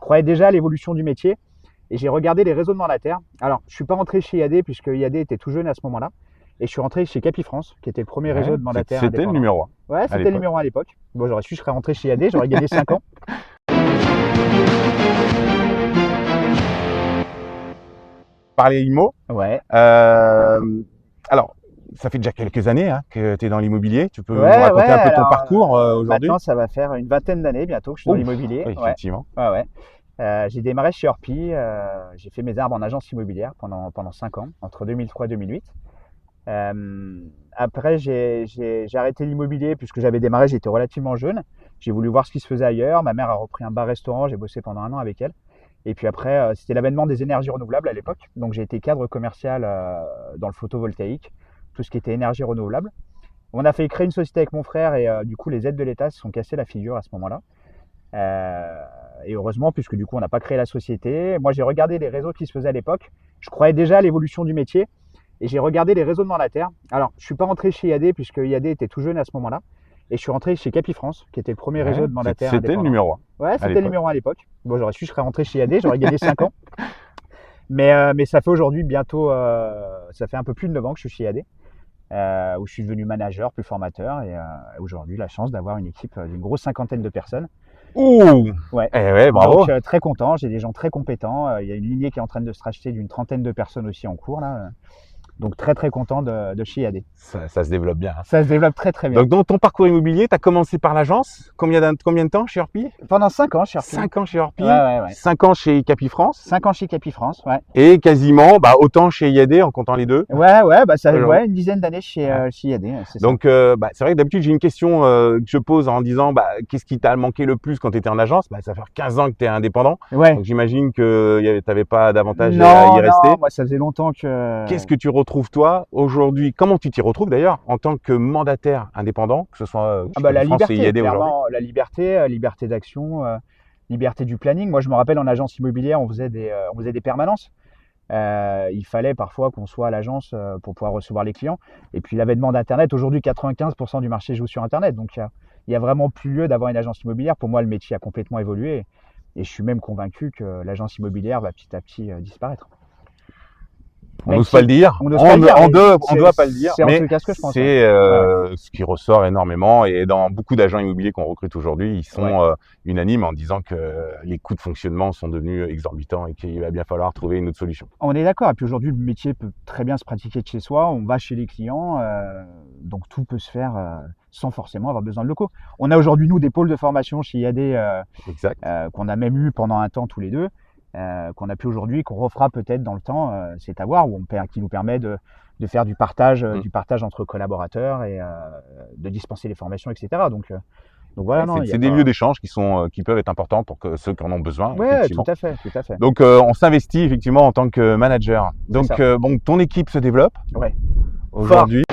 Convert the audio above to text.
croyais déjà à l'évolution du métier et j'ai regardé les réseaux de mandataires. Alors, je suis pas rentré chez IAD puisque IAD était tout jeune à ce moment-là. Et je suis rentré chez Capifrance, qui était le premier réseau de mandataires C'était le indépendants. numéro 1. Ouais, c'était le numéro 1 à l'époque. Bon, j'aurais su, je serais rentré chez IAD, j'aurais gagné 5 ans. Parler IMO. Ouais. Alors, ça fait déjà quelques années que tu es dans l'immobilier. Tu peux nous raconter un peu ton parcours aujourd'hui? Maintenant, ça va faire une vingtaine d'années bientôt que je suis dans l'immobilier. Oui, effectivement. Ouais. J'ai démarré chez Orpi. J'ai fait mes armes en agence immobilière pendant 5 ans, entre 2003 et 2008. Après, j'ai arrêté l'immobilier puisque j'avais démarré, j'étais relativement jeune. J'ai voulu voir ce qui se faisait ailleurs. Ma mère a repris un bar-restaurant, j'ai bossé pendant 1 an avec elle. Et puis après, c'était l'avènement des énergies renouvelables à l'époque. Donc j'ai été cadre commercial dans le photovoltaïque, tout ce qui était énergie renouvelable. On a fait créer une société avec mon frère et du coup les aides de l'État se sont cassées la figure à ce moment-là. Et heureusement, puisque du coup on n'a pas créé la société. Moi j'ai regardé les réseaux qui se faisaient à l'époque. Je croyais déjà à l'évolution du métier et j'ai regardé les réseaux de mandataires. Alors je suis pas rentré chez IAD puisque IAD était tout jeune à ce moment-là. Et je suis rentré chez Capifrance, qui était le premier réseau de mandataires indépendants. C'était le numéro 1. Ouais, c'était le numéro 1 à l'époque. Bon, j'aurais su, je serais rentré chez IAD, j'aurais gagné 5 ans. Mais ça fait aujourd'hui bientôt, ça fait un peu plus de 9 ans que je suis chez IAD, où je suis devenu manager, puis formateur. Et aujourd'hui, la chance d'avoir une équipe d'une grosse 50aine de personnes. Ouh! Ouais. Bravo! Donc, très content, j'ai des gens très compétents. Il y a une lignée qui est en train de se racheter d'une 30aine de personnes aussi en cours, là. Donc très content de chez IAD. Ça se développe bien. Ça se développe très bien. Donc dans ton parcours immobilier, tu as commencé par l'agence. Combien de temps chez Orpi? Pendant 5 ans chez Orpi. 5 ans chez Orpi. Ouais. 5 ans chez Capifrance. 5 ans chez Capifrance, ouais. Et quasiment autant chez IAD en comptant les deux. Ouais, ça une dizaine d'années chez IAD. Donc c'est vrai que d'habitude j'ai une question que je pose en disant qu'est-ce qui t'a manqué le plus quand tu étais en agence? Ça fait 15 ans que tu es indépendant. Ouais. Donc j'imagine que tu n'avais pas d'avantage à y rester. Non, moi ça faisait longtemps que... Qu'est-ce que tu retrouves toi aujourd'hui? Comment tu t'y retrouves d'ailleurs en tant que mandataire indépendant, que ce soit la liberté, et IAD aujourd'hui? La liberté d'action, liberté du planning. Moi je me rappelle en agence immobilière, on faisait des permanences. Il fallait parfois qu'on soit à l'agence pour pouvoir recevoir les clients. Et puis l'avènement d'Internet, aujourd'hui 95% du marché joue sur Internet. Donc il y a vraiment plus lieu d'avoir une agence immobilière. Pour moi, le métier a complètement évolué. Et je suis même convaincu que l'agence immobilière va petit à petit disparaître. On n'ose pas le dire. On doit pas le dire. C'est en tout cas ce que je pense. C'est ce qui ressort énormément. Et dans beaucoup d'agents immobiliers qu'on recrute aujourd'hui, ils sont unanimes en disant que les coûts de fonctionnement sont devenus exorbitants et qu'il va bien falloir trouver une autre solution. On est d'accord. Et puis aujourd'hui, le métier peut très bien se pratiquer de chez soi. On va chez les clients. Donc tout peut se faire sans forcément avoir besoin de locaux. On a aujourd'hui, nous, des pôles de formation chez IAD qu'on a même eu pendant un temps tous les deux. Qu'on a pu aujourd'hui, qu'on refera peut-être dans le temps, c'est à voir, qui nous permet de faire du partage entre collaborateurs et de dispenser les formations, etc. Donc voilà, c'est des lieux d'échange qui peuvent être importants pour ceux qui en ont besoin. Oui, tout à fait. Donc on s'investit effectivement en tant que manager. Donc ton équipe se développe aujourd'hui.